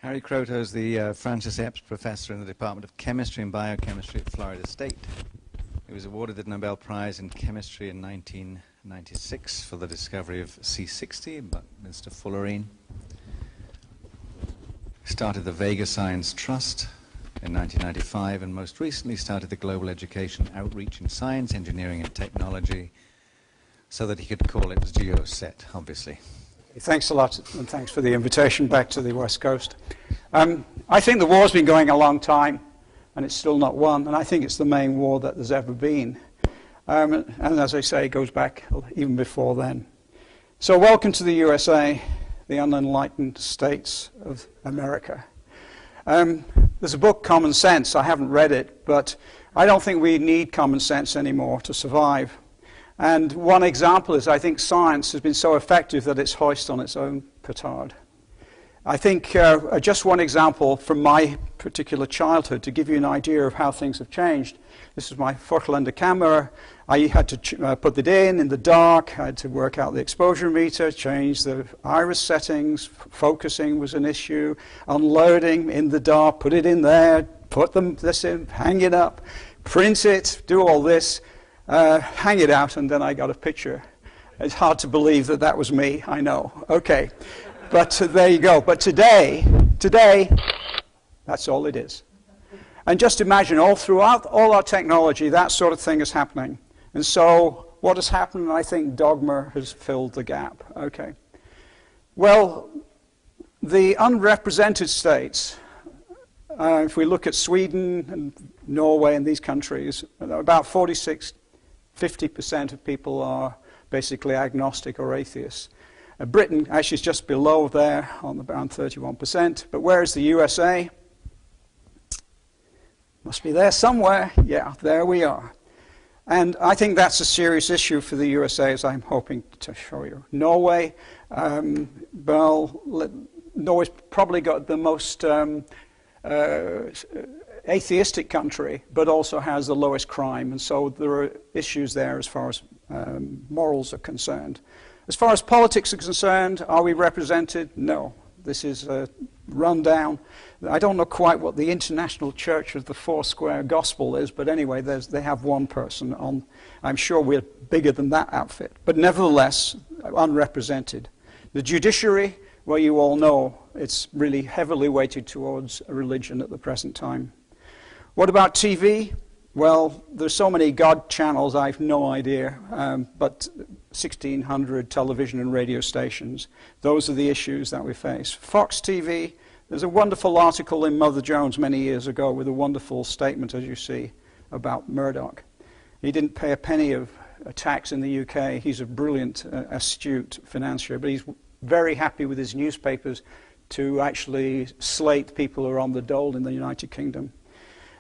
Harry Kroto is the Francis Epps Professor in the Department of Chemistry and Biochemistry at Florida State. He was awarded the Nobel Prize in Chemistry in 1996 for the discovery of C60, but Mr. Fullerene. Started the Vega Science Trust in 1995 and most recently started the Global Education Outreach in Science, Engineering and Technology so that he could call it GeoSet, obviously. Thanks a lot, and thanks for the invitation back to the West Coast. I think the war's been going a long time, and it's still not won, and I think it's the main war that there's ever been. And as I say, it goes back even before then. So welcome to the USA, the unenlightened states of America. There's a book, Common Sense. I haven't read it, but I don't think we need common sense anymore to survive. And one example is I think science has been so effective that it's hoist on its own petard. I think just one example from my particular childhood to give you an idea of how things have changed. This is my Focalander camera. I had to put it in the dark. I had to work out the exposure meter, change the iris settings. Focusing was an issue. Unloading in the dark, put it in there, put this in, hang it up, print it, do all this. Hang it out, and then I got a picture. It's hard to believe that that was me, I know. Okay, but there you go. But today, that's all it is. And just imagine, all throughout all our technology, that sort of thing is happening. And so what has happened, I think dogma has filled the gap. Okay. Well, the unrepresented states, if we look at Sweden and Norway and these countries, about 50% of people are basically agnostic or atheists. Britain actually is just below there, on around 31%. But where is the USA? Must be there somewhere. Yeah, there we are. And I think that's a serious issue for the USA, as I'm hoping to show you. Norway, Norway's probably got the most atheistic country, but also has the lowest crime, and so there are issues there as far as morals are concerned. As far as politics are concerned, are we represented? No. This is a rundown. I don't know quite what the International Church of the Foursquare Gospel is, but anyway, they have one person on. I'm sure we're bigger than that outfit, but nevertheless, unrepresented. The judiciary, well, you all know, it's really heavily weighted towards religion at the present time. What about TV? Well, there's so many God channels, I have no idea, but 1,600 television and radio stations. Those are the issues that we face. Fox TV, there's a wonderful article in Mother Jones many years ago with a wonderful statement, as you see, about Murdoch. He didn't pay a penny of tax in the UK. He's a brilliant, astute financier, but he's very happy with his newspapers to actually slate people who are on the dole in the United Kingdom.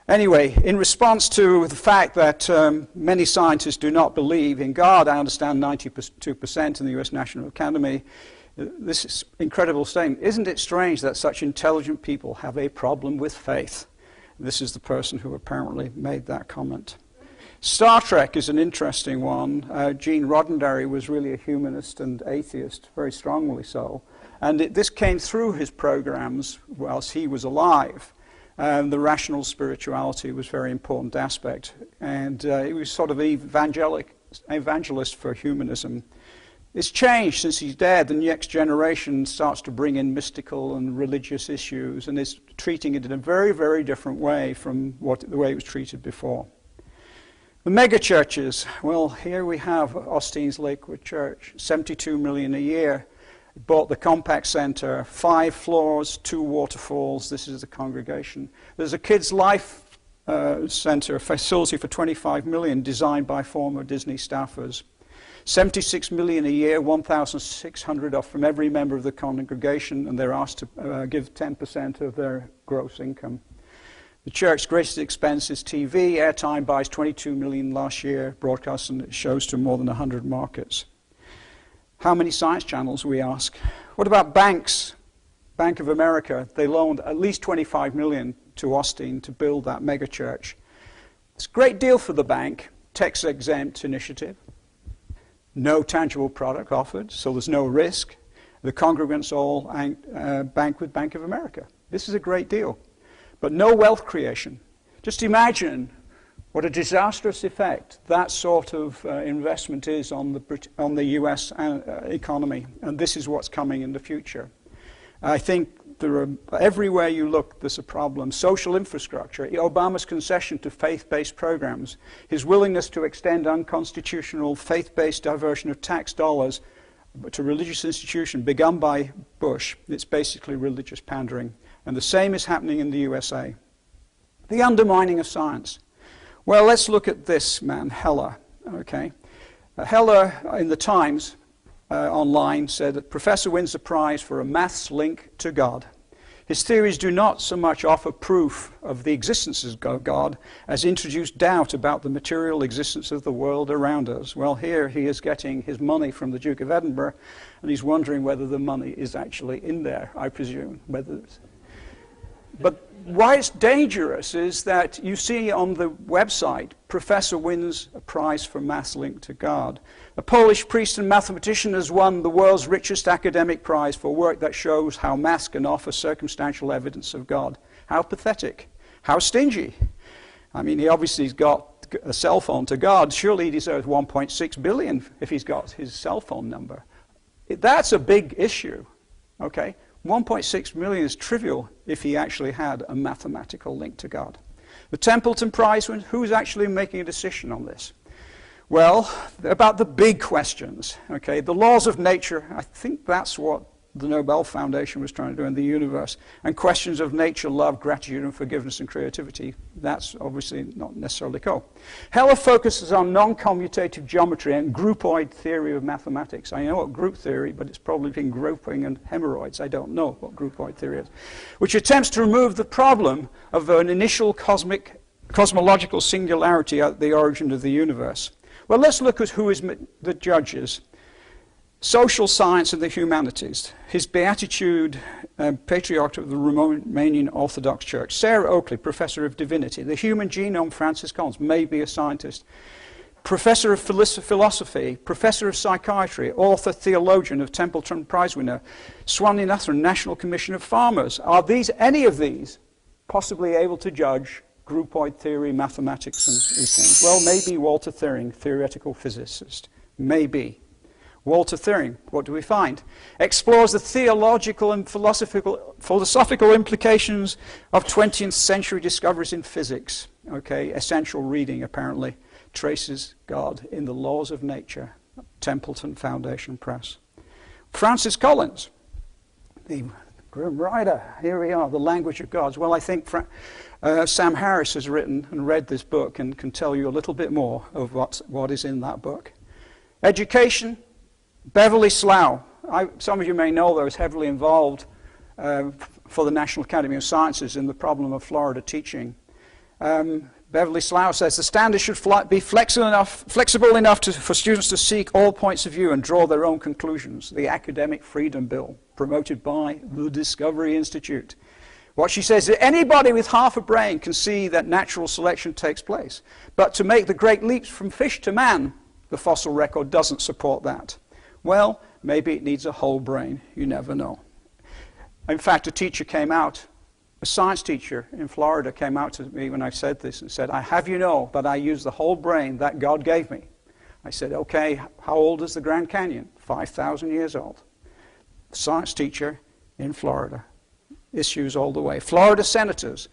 Anyway, in response to the fact that many scientists do not believe in God, I understand 92% in the US National Academy, this is incredible statement. Isn't it strange that such intelligent people have a problem with faith? This is the person who apparently made that comment. Star Trek is an interesting one. Gene Roddenberry was really a humanist and atheist, very strongly so. And this came through his programs whilst he was alive. The rational spirituality was a very important aspect. And he was sort of an evangelist for humanism. It's changed since he's dead. The next generation starts to bring in mystical and religious issues and is treating it in a very, very different way from the way it was treated before. The mega churches, well, here we have Austin's Lakewood Church, 72 million a year. Bought the Compact Center, 5 floors, 2 waterfalls. This is the congregation. There's a Kids Life Center, a facility for 25 million, designed by former Disney staffers. 76 million a year, 1,600 off from every member of the congregation, and they're asked to give 10% of their gross income. The church's greatest expense is TV. Airtime buys 22 million last year, broadcast and shows to more than 100 markets. How many science channels, we ask? What about banks? Bank of America, they loaned at least 25 million to Austin to build that mega church. It's a great deal for the bank, tax-exempt initiative. No tangible product offered, so there's no risk. The congregants all bank with Bank of America. This is a great deal. But no wealth creation. Just imagine what a disastrous effect that sort of investment is on the US economy. And this is what's coming in the future. I think everywhere you look, there's a problem. Social infrastructure, Obama's concession to faith-based programs, his willingness to extend unconstitutional faith-based diversion of tax dollars to religious institutions begun by Bush. It's basically religious pandering. And the same is happening in the USA. The undermining of science. Well, let's look at this man, Heller. Okay, Heller in the Times online said that professor wins the prize for a maths link to God. His theories do not so much offer proof of the existence of God as introduce doubt about the material existence of the world around us. Well, here he is getting his money from the Duke of Edinburgh, and he's wondering whether the money is actually in there, I presume. But why it's dangerous is that you see on the website, professor wins a prize for maths linked to God. A Polish priest and mathematician has won the world's richest academic prize for work that shows how maths can offer circumstantial evidence of God. How pathetic. How stingy. I mean, he obviously has got a cell phone to God. Surely he deserves 1.6 billion if he's got his cell phone number. That's a big issue, okay? 1.6 million is trivial if he actually had a mathematical link to God. The Templeton Prize, who's actually making a decision on this? Well, about the big questions, okay? The laws of nature, I think that's what the Nobel Foundation was trying to do in the universe. And questions of nature, love, gratitude, and forgiveness and creativity, that's obviously not necessarily cool. Heller focuses on non-commutative geometry and groupoid theory of mathematics. I know what group theory, but it's probably been grouping and hemorrhoids. I don't know what groupoid theory is. Which attempts to remove the problem of an initial cosmological singularity at the origin of the universe. Well, let's look at who is the judges. Social science and the humanities. His beatitude, patriarch of the Romanian Orthodox Church. Sarah Oakley, professor of divinity. The human genome, Francis Collins, may be a scientist. Professor of philosophy, professor of psychiatry, author, theologian of Templeton Prize winner. Swaminathan, National Commission of Farmers. Are any of these possibly able to judge groupoid theory, mathematics, and these things? Well, maybe Walter Thirring, theoretical physicist. Maybe. Walter Thirring, what do we find? Explores the theological and philosophical implications of 20th century discoveries in physics. Okay, essential reading, apparently. Traces God in the laws of nature. Templeton Foundation Press. Francis Collins, the grim writer. Here we are, The Language of Gods. Well, I think Sam Harris has written and read this book and can tell you a little bit more of what is in that book. Education. Beverly Slough. Some of you may know that I was heavily involved for the National Academy of Sciences in the problem of Florida teaching. Beverly Slough says the standards should be flexible enough for students to seek all points of view and draw their own conclusions. The Academic Freedom Bill, promoted by the Discovery Institute. What she says is anybody with half a brain can see that natural selection takes place. But to make the great leaps from fish to man, the fossil record doesn't support that. Well, maybe it needs a whole brain. You never know. In fact, a science teacher in Florida came out to me when I said this and said, I have you know that I use the whole brain that God gave me. I said, okay, how old is the Grand Canyon? 5,000 years old. Science teacher in Florida. Issues all the way. Florida senators.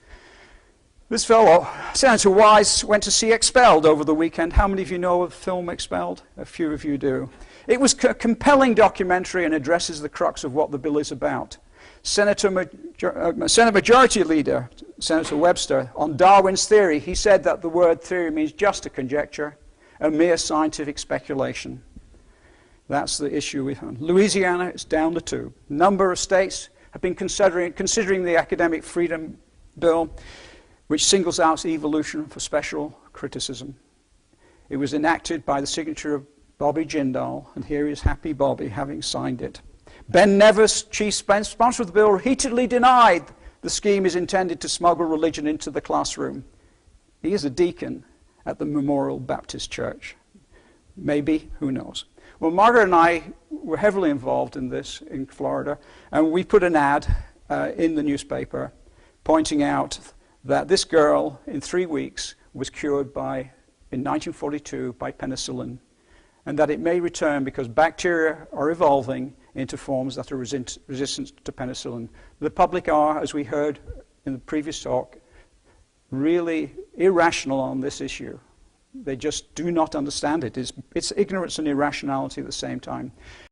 This fellow, Senator Wise, went to see Expelled over the weekend. How many of you know of the film Expelled? A few of you do. It was a compelling documentary and addresses the crux of what the bill is about. Senate Majority Leader, Senator Webster, on Darwin's theory, he said that the word theory means just a conjecture, a mere scientific speculation. That's the issue we have. Louisiana is down the tube. A number of states have been considering the Academic Freedom Bill, which singles out evolution for special criticism. It was enacted by the signature of Bobby Jindal, and here is Happy Bobby having signed it. Ben Nevis, chief sponsor of the bill, repeatedly denied the scheme is intended to smuggle religion into the classroom. He is a deacon at the Memorial Baptist Church. Maybe, who knows. Well, Margaret and I were heavily involved in this in Florida, and we put an ad in the newspaper pointing out that this girl in 3 weeks was cured in 1942 by penicillin, and that it may return because bacteria are evolving into forms that are resistant to penicillin. The public are, as we heard in the previous talk, really irrational on this issue. They just do not understand it. It's ignorance and irrationality at the same time.